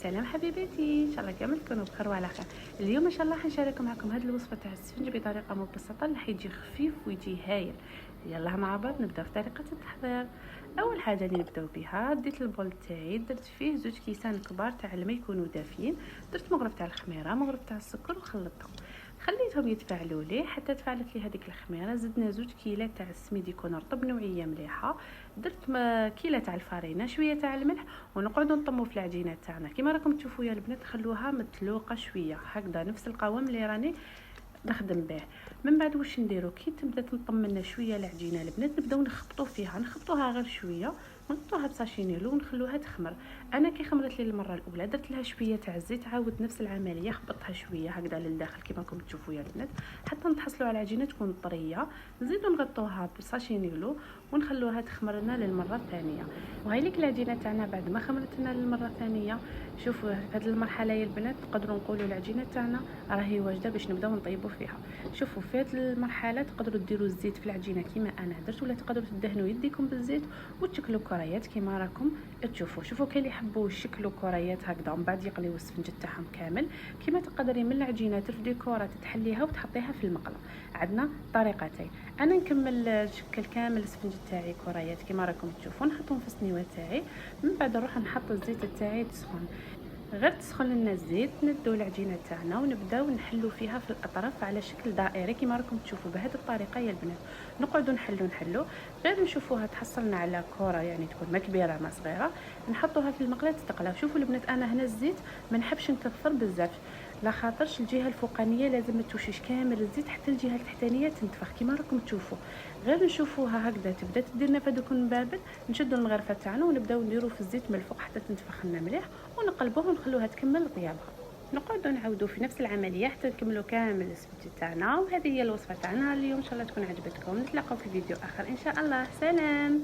سلام حبيباتي، ان شاء الله كامل تكونوا بخير وعلى خير. اليوم ان شاء الله حنشارك معكم هذه الوصفه تاع السفنج بطريقه مبسطه اللي حيجي خفيف ويجي هايل. يلا مع بعض نبداو في طريقه التحضير. اول حاجه اللي نبداو بها، ديت البول تاعي، درت فيه 2 كيسان كبار تاع الماء يكونوا دافيين، درت مغرف تاع الخميره، مغرف تاع السكر وخلطتهم، خليتهم يتفاعلوا لي حتى تفاعلت لي هذيك الخميره. زدنا 2 كيلات تاع السميد يكون رطب نوعيه مليحه، درت كيله تاع الفرينه، شويه تاع الملح، ونقعدوا نطموا في العجينه تاعنا كيما راكم تشوفوا يا البنات. خلوها متلوقه شويه هكذا، نفس القوام اللي راني نخدم به. من بعد واش نديرو كي تبدا تنطم لنا شويه العجينه البنات، نبداو نخبطوا فيها، نخبطوها غير شويه، نحطوها بساشينيلو ونخلوها تخمر. انا كي خمرت لي المره الاولى درت لها شويه تاع الزيت، عاود نفس العمليه، خبطتها شويه هكذا للداخل كيما راكم تشوفوا يا البنات حتى نتحصلوا على العجينه تكون طريه. نزيدو نغطوها بساشينيلو ونخلوها تخمر لنا للمره الثانيه. وهاي لك العجينه تاعنا بعد ما خمرت لنا للمره الثانيه. شوفوا في هذه المرحله يا البنات نقدروا نقولوا العجينه تاعنا راهي واجده باش نبداو نطيبوا فيها. شوفوا في هذه المرحله تقدروا ديروا الزيت في العجينه كيما انا درت، ولا تقدروا تدهنوا يديكم بالزيت وتشكلوا كريات كيما راكم تشوفوا. شوفوا كاين اللي يحبوا يشكلوا كريات هكذا ومن بعد يقليو السفنج تاعهم كامل. كيما تقدري من العجينه ترفدي كره تحليها وتحطيها في المقله. عندنا طريقتين، انا نكمل نشكل كامل السفنج تاعي كريات كيما راكم تشوفوا، نحطهم في الصنيوه تاعي، من بعد نروح نحط الزيت تاعي تسخن. غير تسخن لنا الزيت ندو العجينه تاعنا ونبداو نحلو فيها في الاطراف على شكل دائري كيما راكم تشوفوا. بهذه الطريقه يا البنات نقعدوا نحلو غير نشوفوها تحصلنا على كره يعني تكون ما كبيره ما صغيره، نحطوها في المقله تتقلى. شوفوا البنات انا هنا الزيت ما نحبش نكثر بزاف، لا خاطرش الجهه الفوقانيه لازم ما توشيش كامل الزيت حتى الجهه التحتانيه تنتفخ كيما راكم تشوفوا. غير نشوفوها هكذا تبدا تدير نفا دوك المبابل، نشدوا المغرفه تاعنا ونبداو نديرو في الزيت من الفوق حتى تنتفخ لنا مليح، ونقلبوها ونخلوها تكمل طيابها. نقعدوا نعاودوا في نفس العمليه حتى نكملوا كامل السبيتي تاعنا. وهذه هي الوصفه تاعنا اليوم، ان شاء الله تكون عجبتكم. نتلاقاو في فيديو اخر ان شاء الله. سلام.